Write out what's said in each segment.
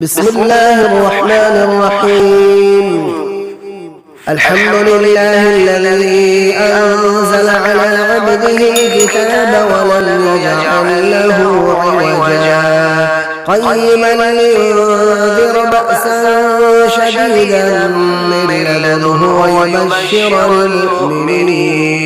بسم الله الرحمن الرحيم. الحمد لله الذي أنزل على عبده الكتاب ولم يجعل له عوجا قيما لينذر بأسا شديدا من لدنه ويبشر المؤمنين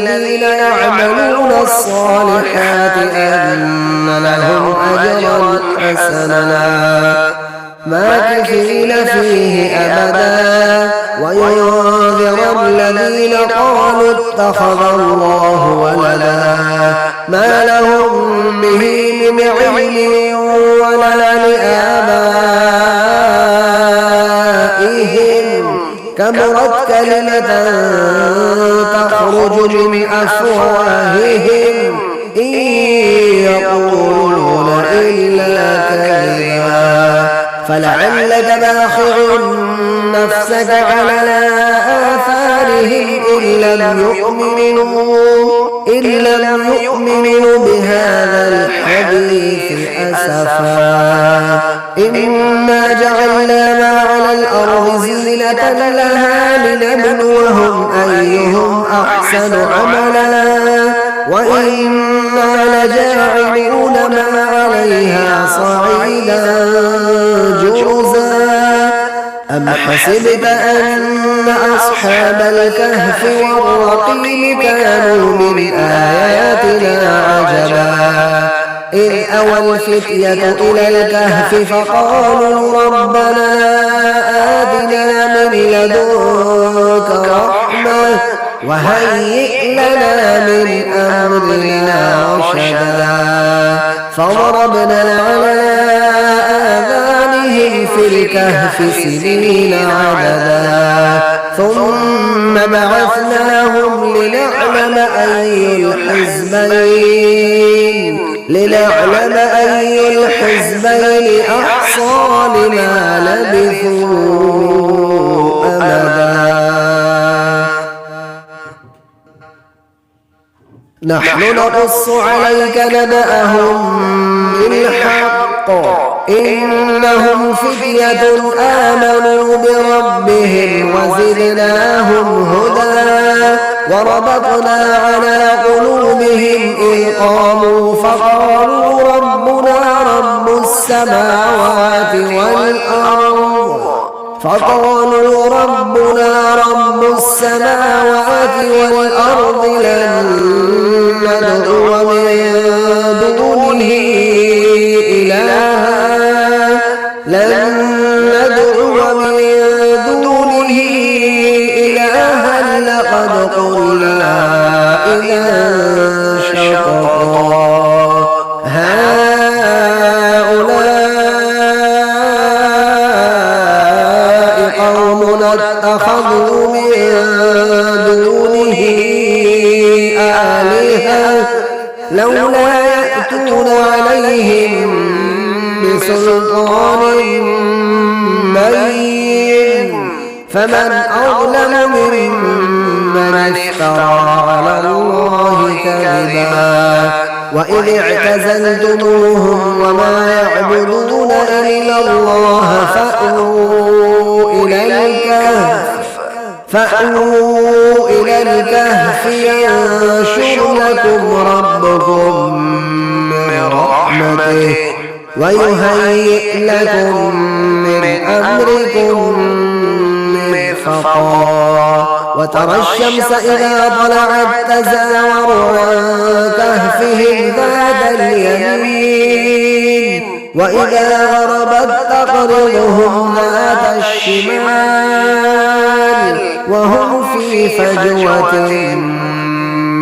الذين يعملون الصالحات أن لهم أجرا حسنا ماكثين فيه أبدا وينذر الذين قالوا اتخذ الله ولدا ما لهم به من علم ولا لآبائهم كبرت كلمة تخرج من أفواههم إن يقولون إلا كذبا فلعلك باخع نفسك على آثارهم إن لم يؤمنوا بهذا الحديث أسفا إنا جعلنا ما على الأرض زينة لها لنبلوهم أيهم أحسن عملا وإنا لجاعلون ما عليها صعيدا جرزا أم حسبت أن أصحاب الكهف والرقيم كانوا من آياتنا عجبا إذ أوى الفتية إلى الكهف فقالوا ربنا آتنا من لدنك رحمة وهيئ لنا من أمرنا رشدا فضربنا على آذانهم في الكهف سنين عددا ثم بعثناهم لنعلم أي الحزبين أحصى لما لبثوا أمدا. نحن نقص عليك نبأهم بالحق إنهم فتية آمنوا بربهم وزدناهم هدى وربطنا على قلوبهم إذ قاموا فقالوا ربنا رب السماوات والأرض لن ندعو من دونه إلها لقد قلنا إذا شططا هؤلاء قومنا اتخذوا من دونه آلهة لولا يأتون عليهم بسلطان بين فمن أظلم ممن افترى على الله كذبا وإذ اعتزلتموهم وما يعبدون إلا الله فأووا إلى الكهف ينشر لكم ربكم من رحمته ويهيئ لكم من أمركم مرفقا وترى الشمس إذا طلعت تزاور عن كهفهم ذات اليمين وإذا غربت تقرضهم ذات الشمال وهم في فجوة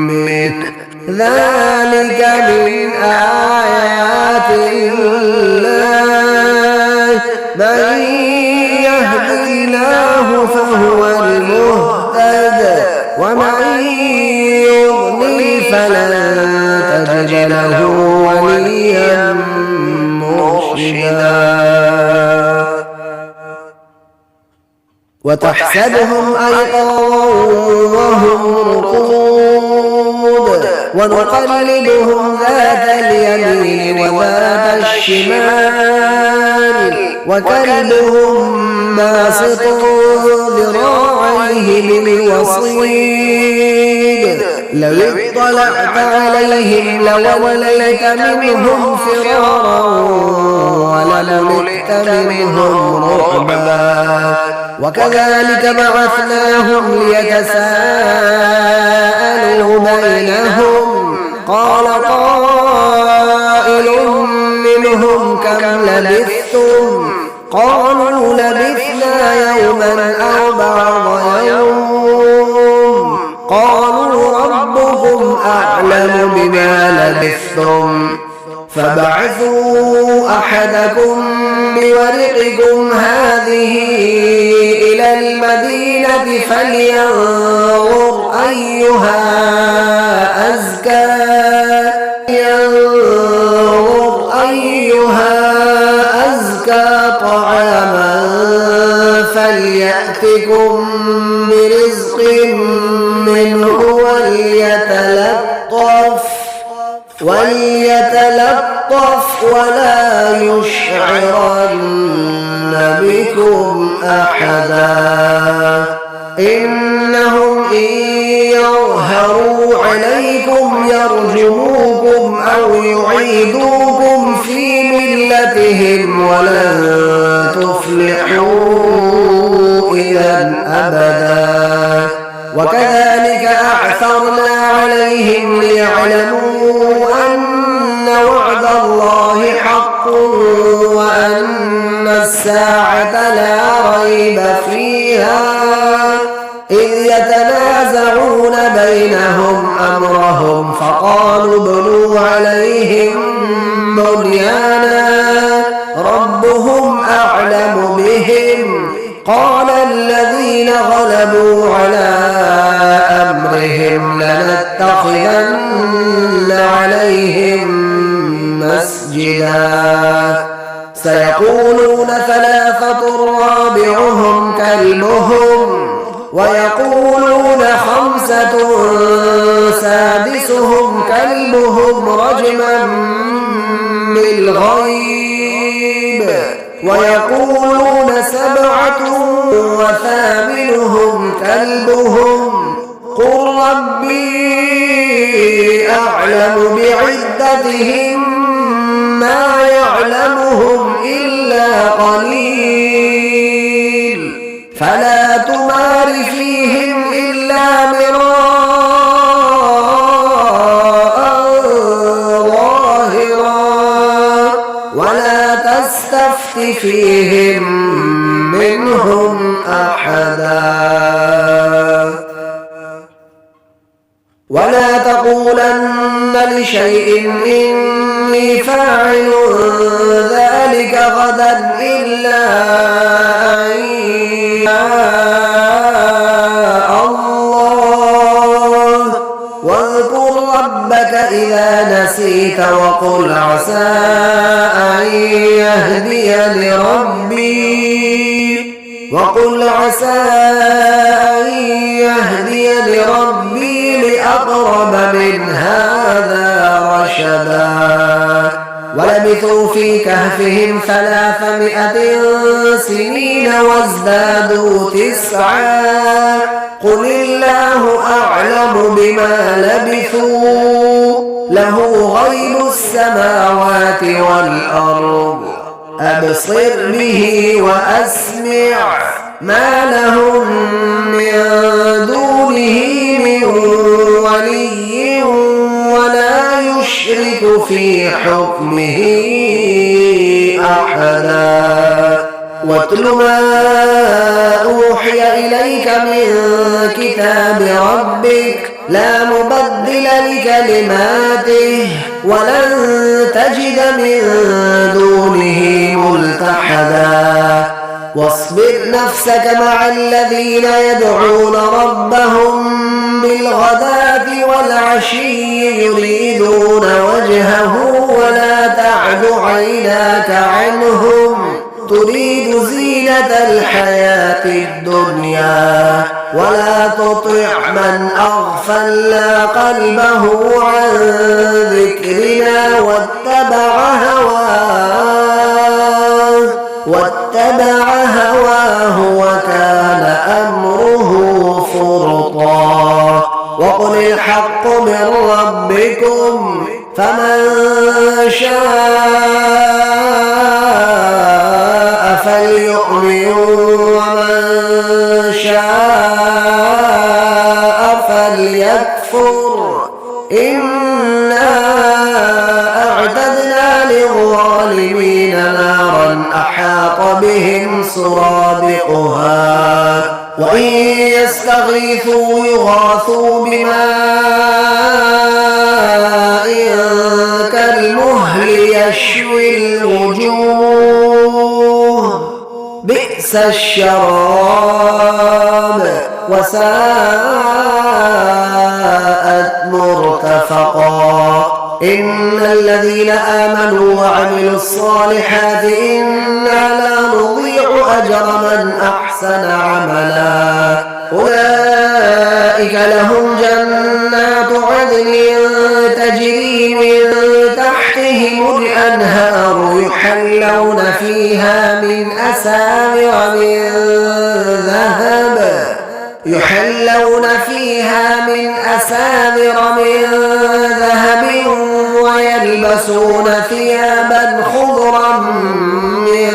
منه ذلك من آيات الله من يهد الله فهو المهتد ومن يضلل فلن تجد له وليا مرشدا وتحسبهم أيقاظا وهم رقود ونقلبهم ذات اليمين وذات الشمال وكلبهم باسط ذراعيه بالوصيد لو اطلعت عليهم لوليت منهم فرارا ولملئت منهم رعبا وكذلك بعثناهم ليتساءلوا بينهم قال قائل منهم كم لبثتم قالوا لبثنا يوما أو بعض يوم قالوا ربكم أعلم بما لبثتم فبعثوا أحدكم بورقكم هذه إلى المدينة فلينظر أيها أزكى طعاما فليأتكم برزق منه وليتلطف ولا يشعرن بكم أحدا إنهم إن يظهروا عليكم يرجموكم أو يعيدوكم في ملتهم ولن تفلحوا إذا أبدا وكذلك أعثرنا عليهم ليعلموا أن وعد الله حق وأن الساعة لا ريب فيها إذ يتنازعون بينهم أمرهم فقالوا ابنوا عليهم بنيانا ربهم أعلم بهم قال الذين غلبوا على أمرهم لنتخذن عليهم مسجدا سيقولون ثلاثة رابعهم كلبهم ويقولون خمسة سادسهم كلبهم رجما بالغيب ويقولون سبعة وثامنهم كلبهم قل ربي أعلم بعدتهم ما يعلمهم إلا قليل فلا تمار فيهم إلا مراء ظاهرا ولا تستفت فيهم منهم أحدا ولا تقولن لشيء إني فاعل ذلك غدا إلا أن يشاء الله واذكر ربك إذا نسيت وقل عسى أن يهديني ربي لأقرب من هذا رشدا ولبثوا في كهفهم 300 سنين وازدادوا 9 قل الله أعلم بما لبثوا له غيب السماوات والأرض أبصر به وأسمع ما لهم من دونه من ولي ولا يشرك في حكمه أحدا واتل ما أوحي إليك من كتاب ربك لا مبدل لكلماته ولن تجد من دونه ملتحدا واصبر نفسك مع الذين يدعون ربهم بالغداة والعشي يريدون وجهه ولا تعد عيناك عنهم تريد زينة الحياة الدنيا ولا تطع من أغفلنا قلبه عن ذكرنا واتبع هواه وكان أمره فرطا. وقل الحق من ربكم فمن شاء فليؤمن ومن شاء فليكفر. إنا أعتدنا للظالمين نارا أحاط بهم سرادقها وإن يستغيثوا يغاثوا بماء كالمهل يشوي الوجوه بئس الشراب وساءت مرتفقا. إن الذين آمنوا وعملوا الصالحات إنا لا نضيع أجر من أحسن عملا. أولئك لهم جنات عدن تجري من تحتهم الأنهار يحلون فيها من أساور من ذهب ويلبسون ثيابا خضرا من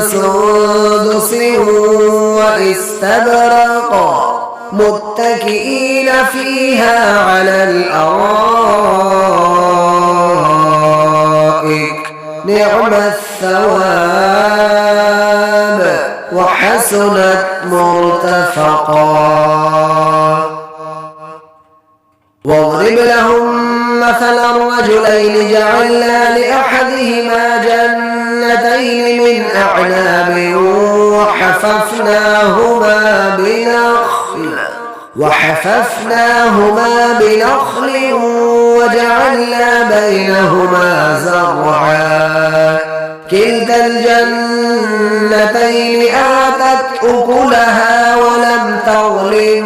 سندس واستبرق متكئين فيها على الأرائك نعم الثواب وحسنت مرتفقا. واضرب لهم مثلا رجلين جعلنا لأحدهما جنتين من أعناب وحففناهما بنخل وجعلنا بينهما زرعا. كلتا الجنتين آتت أكلها ولم تظلم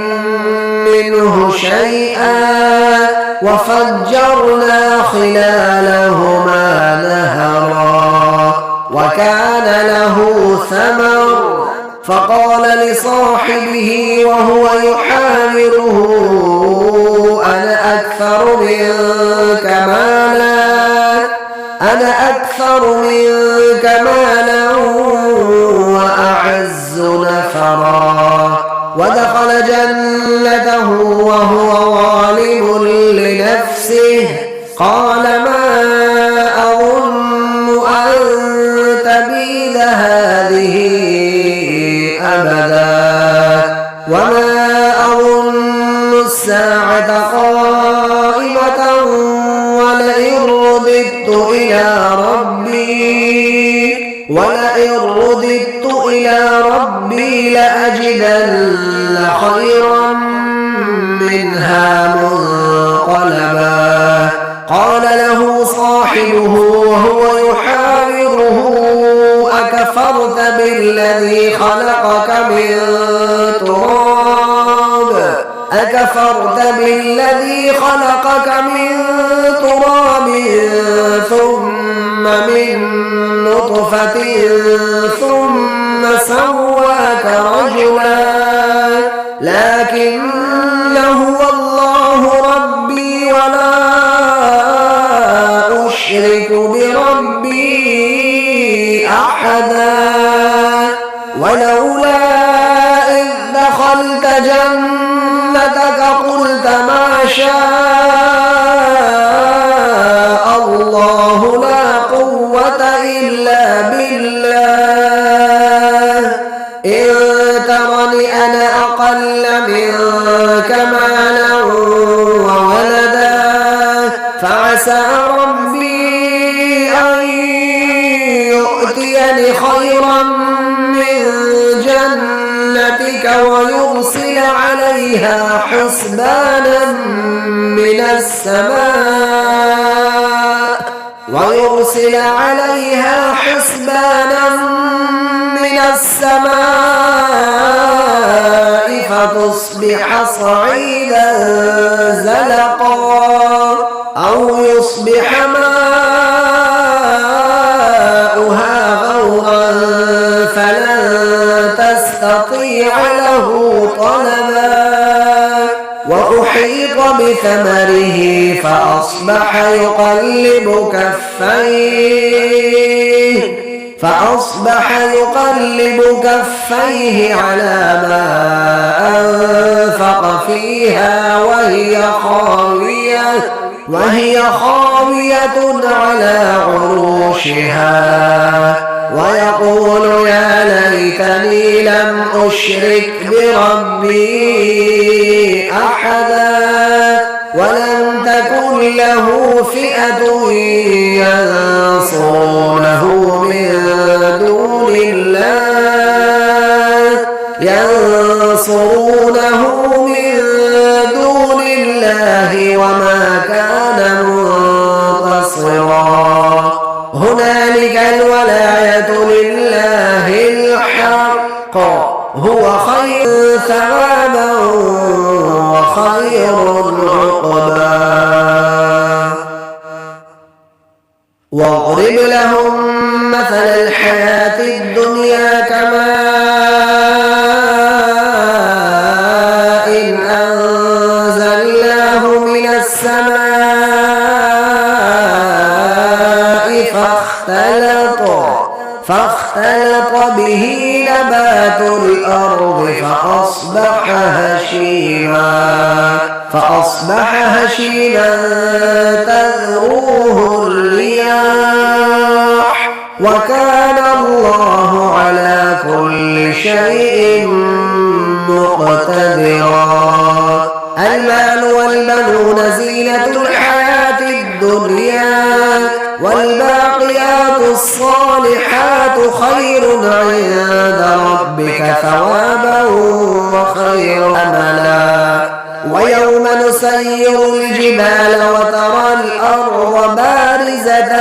منه شيئا وفجرنا خلالهما نهرا وكان له ثمر فقال لصاحبه وهو يحاوره أنا أكثر منك مالا وأعز نفرا. ودخل جنته وهو ظالم لنفسه قال ما أظن أن تبيد هذه أبدا وما أظن الساعة قائمة ولئن رددت إلى ربي لأجدن خيرا منها منقلبا. قال له صاحبه وهو يحاوره أكفرت بالذي خلقك من تراب ثم من نطفة ثم سواك رجلا لكن هو الله ربي ولا أشرك بربي أحدا. ولولا إذ دخلت جنتك قلت ما شاء الله لا قوة إلا بالله إن ترني أنا أقل منك مالا وولدا فعسى ربي أن يؤتيني خيرا من جنتك ويرسل عليها حسبانا من السماء يرسل عليها حسبانا من السماء فتصبح صعيدا زلقا أو يصبح ماؤها غورا فلن تستطيع له طلبا وأحيط بثمره فأصبح يقلب كفيه على ما أنفق فيها وهي خاوية على عروشها ويقول يا ليتني لم أشرك بربي أحدا ولم تكن له فئة ينصرونه من دون الله وما كان منتصرا هنالك الولاية لله الحق هو خير ثوابا وخير عقبا واضرب لهم مثل الحياة الدنيا كماء أنزلناه من السماء فاختلط به نبات الأرض فأصبح هشيما تذروه الرياح وكان الله على كل شيء مقتدرا المال والبنون زينة الحياة الدنيا والباقيات الصالحات خير عند ربك ثوابا وخير أملا ويوم نسير الجبال وترى الأرض بارزة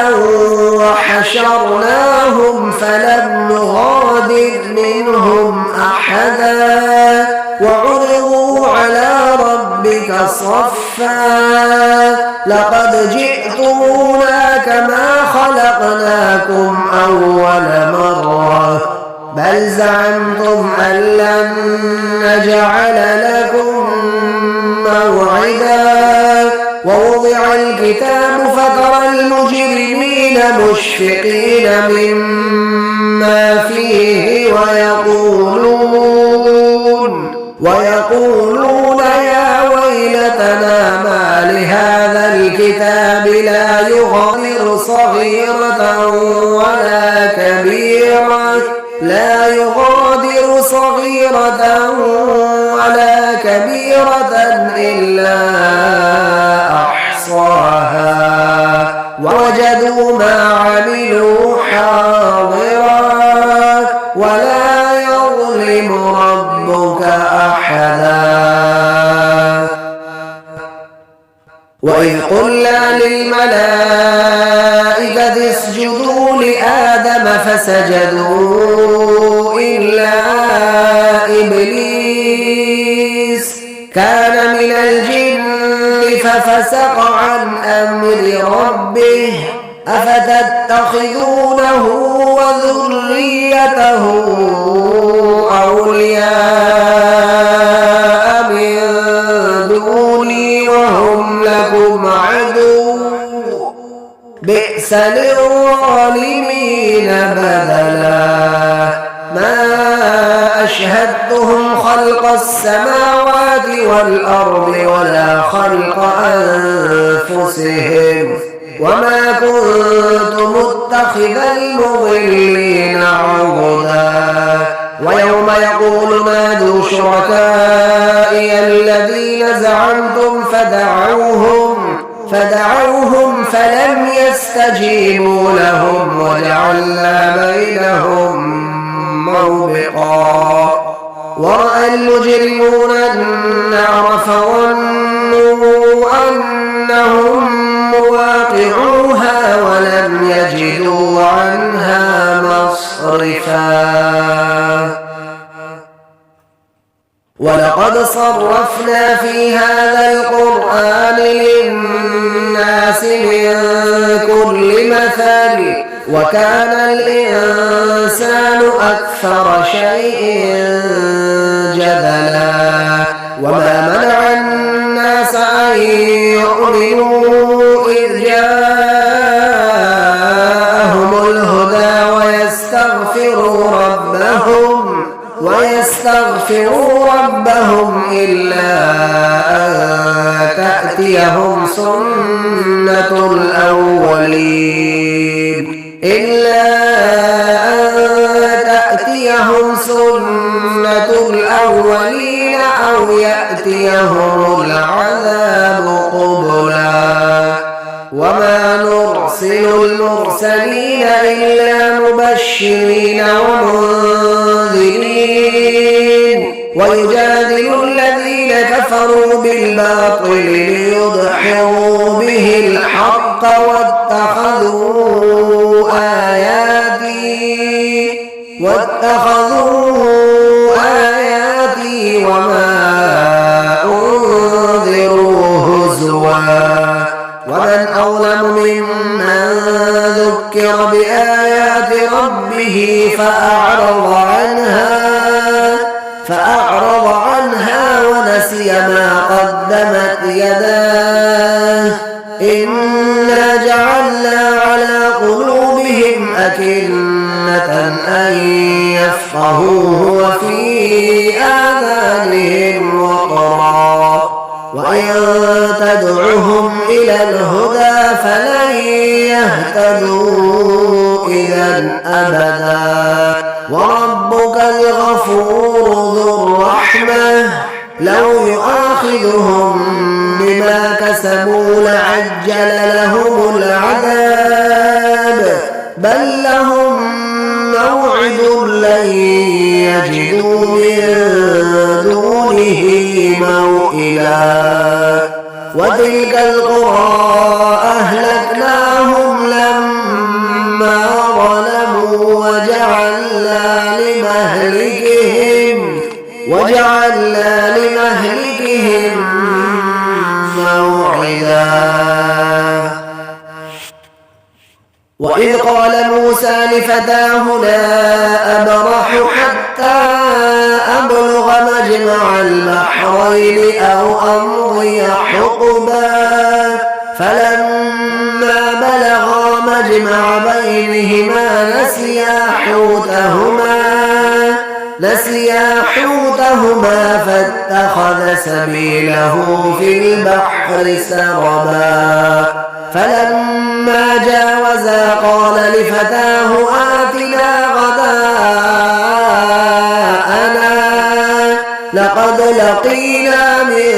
وحشرناهم فلم نغادر منهم أحدا وعرضوا على ربك صفا لقد جئتمونا كما خلقناكم أول مرة بل زعمتم أن لن نجعل لكم موعدا ووضع الكتاب فترى المجرمين مشفقين مما فيه ويقولون يا ويلتنا ما لهذا الكتاب لا يغادر صغيرة ولا كبيرة إلا أحصاها ووجدوا ما عملوا حاضرا ولا يظلم ربك أحدا وإذ قلنا للملائكة اسجدوا لآدم فسجدوا إلا إبليس كان من الجن ففسق عن أمر ربه أفتتخذونه وذريته أولياء من دوني وهم لكم عدو بئس للظالمين بدلا ما أشهدتهم خلق السماوات والأرض ولا خلق أنفسهم وما كنت متخذ المضلين عضدا ويوم يقول نادوا شركائي الذين زعمتم فدعوهم فلم يستجيبوا لهم وجعلنا بينهم موبقا ورأى المجرمون النار فظنوا أنهم مواقعون أطيعوها ولم يجدوا عنها مصرفا. ولقد صرفنا في هذا القرآن للناس من كل مثل وكان الإنسان أكثر شيء جدلا. وما منع الناس أن يؤمنوا إذ جاءهم الهدى ويستغفروا ربهم إلا أن تأتيهم سنة الأولين أو يأتيهم العذاب قبلا. وما نرسل المرسلين إلا مبشرين ومنذرين ويجادل الذين كفروا بالباطل ليدحضوا به الحق واتخذوا آياتي وما أنذروا هزوا. ومن أظلم ممن ذكر بآيات ربه فأعرض عنها ونسي ما قدمت يداه إنا جعلنا على قلوبهم أكنة أن يفقهوه وفي آذانهم وقرا وإن تدعهم إلى الهدى فلن يهتدوا إذا أبدا. وربك الغفور ذو الرحمة لو يؤاخذهم بما كسبوا لعجل لهم العذاب بل لهم موعد لن يجدوا من دونه موئلا. وتلك القرى أهلكناهم لما ظلموا وجعلنا لمهلكهم موعدا. وإذ قال موسى لفتاه لا أبرح حتى أبلغ مجمع البحرين أو أمضي حقبا فلما بلغا مجمع بينهما نسيا حوتهما فاتخذ سبيله في البحر سربا. فلما جاوزا قال لفتاه آتنا غداءنا لقد لقينا من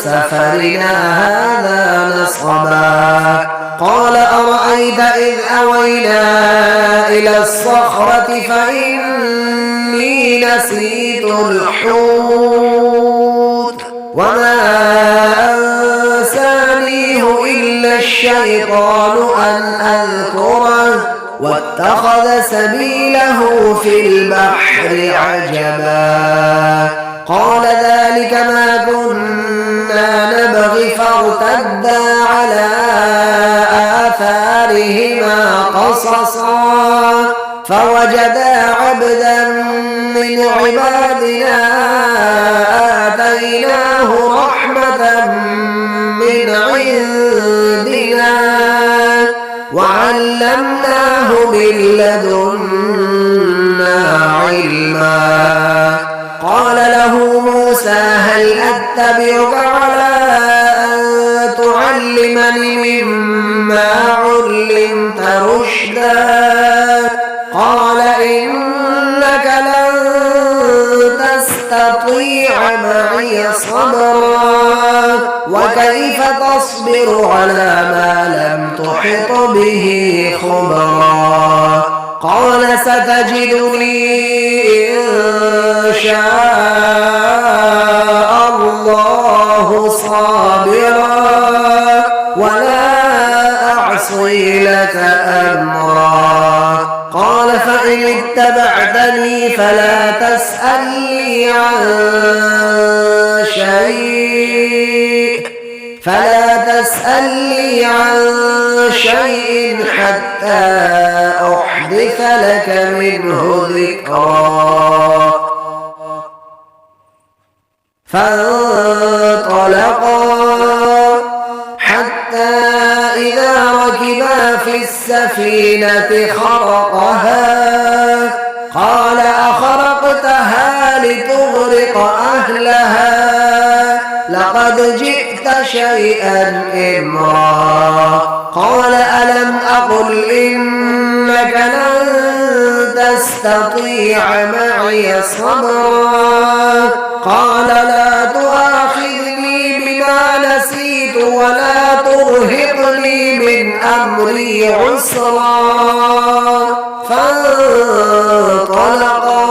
سفرنا هذا نصبا. قال أرأيت إذ أوينا إلى الصخرة فإني نسيت الحوت وما أنسانيه إلا الشيطان أن أذكره واتخذ سبيله في البحر عجبا. قال ذلك ما كنا نبغي فارتدا على آثارهما قصصا فوجدا عبدا من عبادنا آتيناه رحمة من عندنا وعلمناه من لدنا علما. قال له موسى هل أتبعك على أن تعلمني مما علمت رشدا؟ قال إنك لن تستطيع معي صبرا وكيف تصبر على ما لم تحط به خبرا. قال ستجدني إن شاء الله صابرا ولا اتبعتني فلا تسألني عن شيء حتى أحدث لك منه ذكرا. فانطلقا حتى إذا ركبا في السفينة خرقها قال أخرقتها لتغرق أهلها لقد جئت شيئا إمرا. قال ألم أقل إنك لن تستطيع معي صبرا. قال لا تؤاخذني بما نسيت ولا ترهقني من أمري عسرا. فانطلقا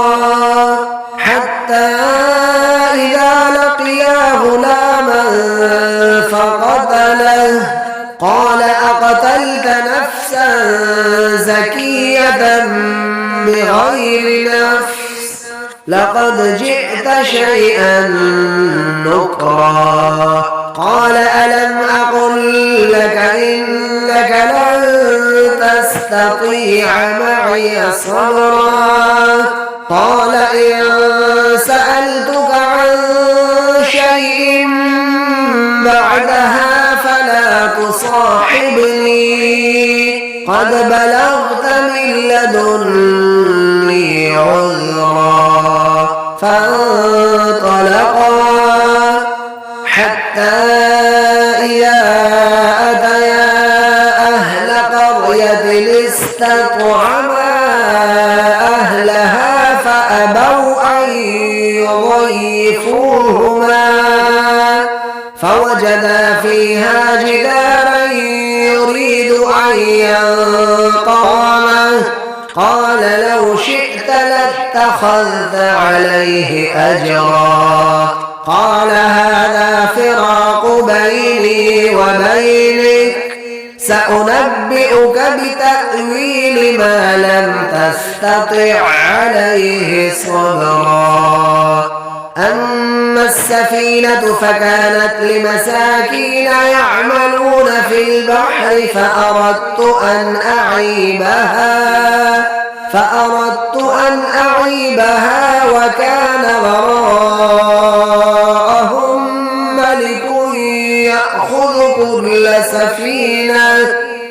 حتى إذا لقيا غلاما فقتله قال أقتلت نفسا زكية بغير نفس لقد جئت شيئا نكرا. قال ألم أقل لك إنك لن تستطيع معي صبرا. قال إن سألتك عن شيء بعدها فلا تصاحبني قد بلغت من لدني عذرا. فانطلقا حتى إذا أتيا أهل قرية استطعما أهلها فأبوا أن يضيفوهما فوجدا فيها جدارا يريد أن ينقض. قال لو شئت لاتخذت عليه أجرا. قال هذا فراق بيني وبينك سأنبئك بتأويل ما لم تستطع عليه صبرا. أما السفينة فكانت لمساكين يعملون في البحر فأردت أن أعيبها وكان وراءهم ملك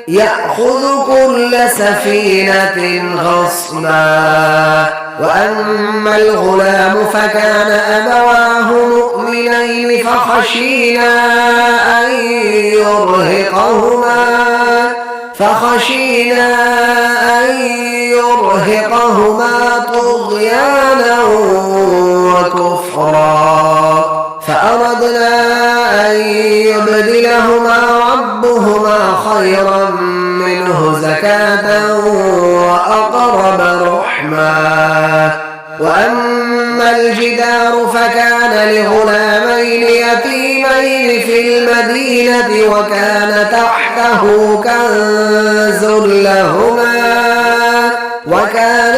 يأخذ كل سفينة غصبا. وأما الغلام فكان أبواه مؤمنين فخشينا أن يرهقهما طغيانا وكفرا. فأردنا أن يبدلهما ربهما خيرا منه زكاة وأقرب رحما. وأما الجدار فكان لغلامين يتيمين في المدينة وكان تحته كنز لهما وكان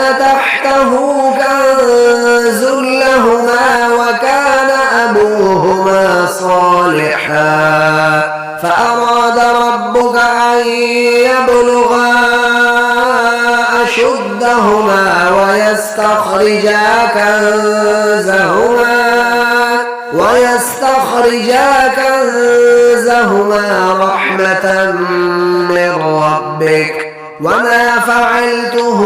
أبوهما صالحا. فأراد ربك أن يبلغا أشدهما ويستخرجا كنزهما رحمة من ربك وما فعلته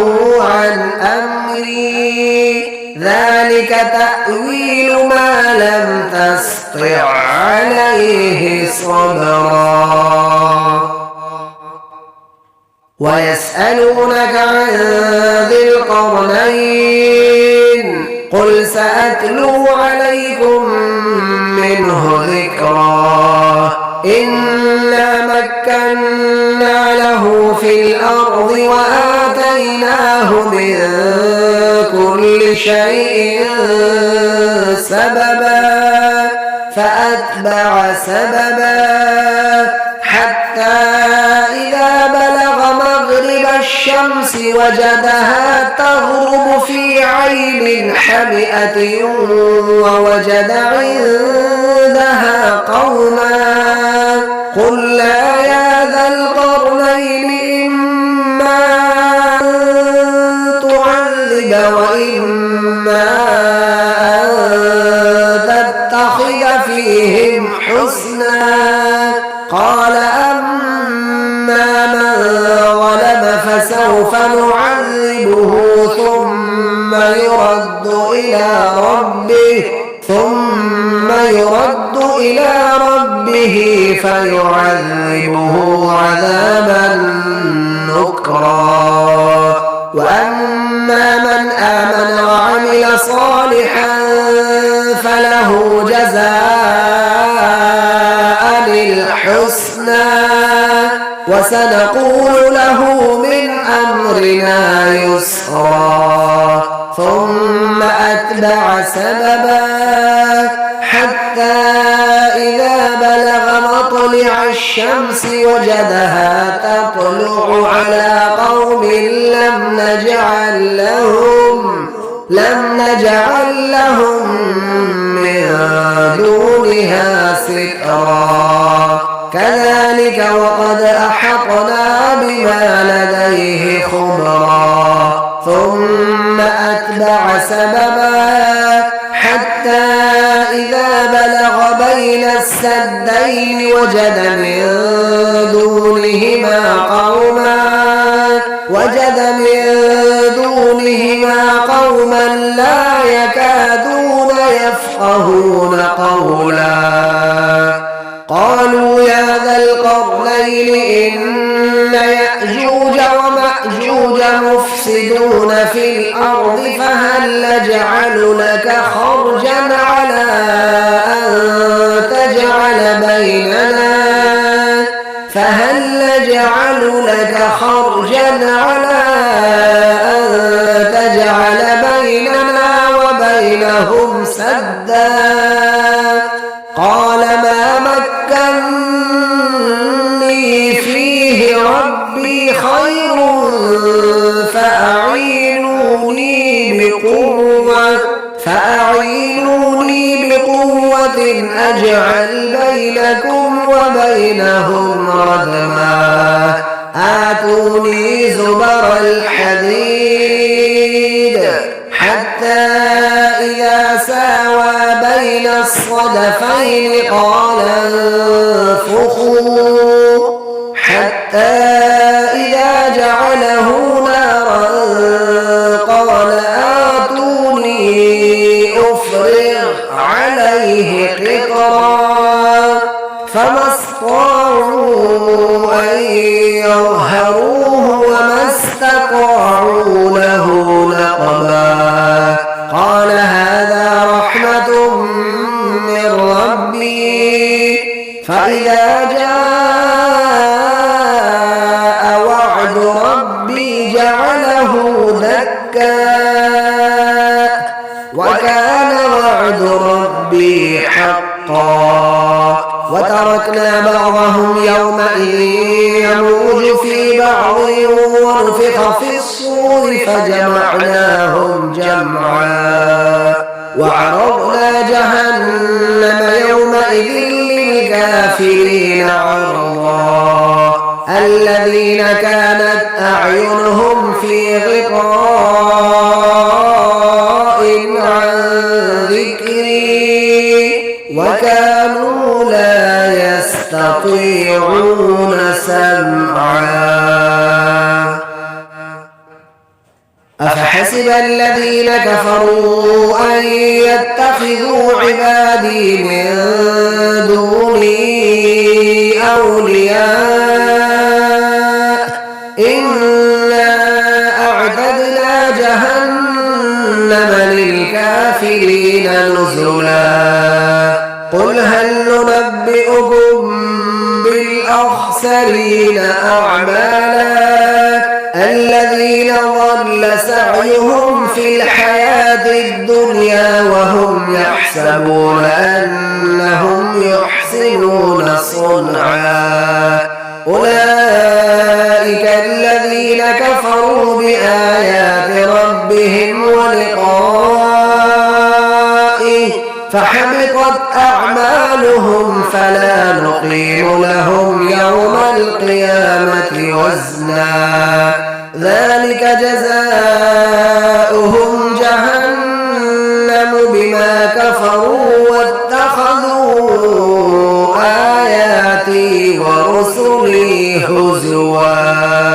عن أمري ذلك تأويل ما لم تستطع عليه صبرا. ويسألونك عن ذي القرنين قل سأتلو عليكم منه ذكرا. إنا مكنا له في الأرض وآتيناه من كل شيء سببا فأتبع سببا حتى إذا بلغ مغرب الشمس الشمس وجدها تغرب في عين حمئة ووجد عندها قوما قلنا يا ذا القرنين إما أن تعذب وإما أن تتخذ فيهم حسنا قال أما من ظلم فسوف نعذبه ثم يرد إلى ربه فيعذبه عذابا نكرا وأما من آمن وعمل صالحا فله جزاء الحسنى وسنقول له من أمرنا يسرا ثم أتبع سببا حتى إذا بلغ مطلع الشمس وجدها تطلع على قوم لم نجعل لهم من دونها سترا كذلك وقد أحطنا بما لديه خبرا ثم أتبع سببا حتى إذا بلغ بين السدين وجد من دونهما قوما لا يكادون يفقهون قولا قالوا يا ذا القرنين إن يأجوج ومأجوج مفسدون في الأرض فهل نجعل لك خرجا على أن تجعل بيننا وبينهم سدا قال ما مكني فيه ربي خير فأعينوني بقوة أجعل بينكم وبينهم ردما آتوني زبر الحديد حتى إذا ساوى بين الصدفين قال انفخوا حتى إذا جعله نارا قال آتوني أفرغ عليه قطرا فما استطاعوا أن يظهروه وما استطاعوا له نقبا قال هذا رحمة من ربي فإذا جاء وعد ربي جعله دكا وكان وعد ربي حقا وتركنا بعضهم يومئذ يموج في بعض ونفخ في الصور فجمعناهم جمعا وعرضنا جهنم يومئذ للكافرين عرضا الذين كانت أعينهم في غطاء عن ذكري وكانوا لا يستطيعون سمعا أفحسب الذين كفروا أن يتخذوا عبادي من دوني أولياء إنا أعتدنا جهنم للكافرين نزلا قل هل ننبئكم بالأخسرين أعمالا الذين ضل سعيهم في الحياة الدنيا وهم يحسبون أنهم يحسنون صنعا أولئك الذين كفروا يؤمنوا بآيات ربهم ولقائه فحبطت أعمالهم فلا نقيم لهم يوم القيامة وزنا ذلك جزاؤهم جهنم بما كفروا واتخذوا آياتي ورسلي هزوا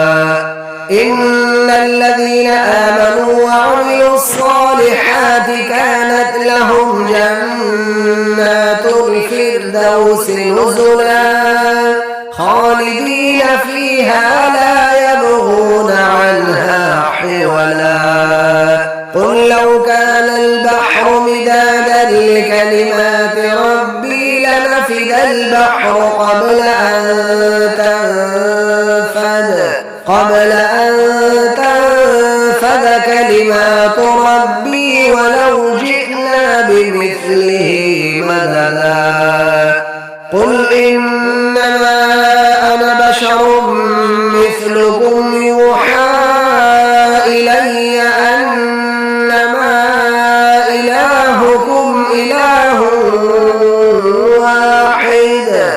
إن الذين آمنوا وعملوا الصالحات كانت لهم جنات الفردوس نزلا خالدين فيها لا يبغون عنها حولا قل لو كان البحر مدادا لكلمات ربي لنفد البحر قبل أن تنفد كلمات ربي ولو جئنا بمثله مددا قل إنما أنا بشر مثلكم يوحى إلي أنما إلهكم إله واحد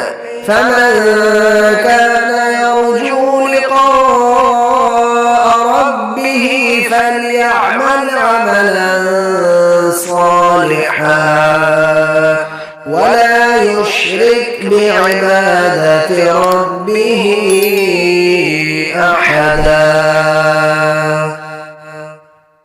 فمن كان يرجو لقاء ربه فليعمل عملا صالحا ولا يشرك بعبادة ربه أحدا.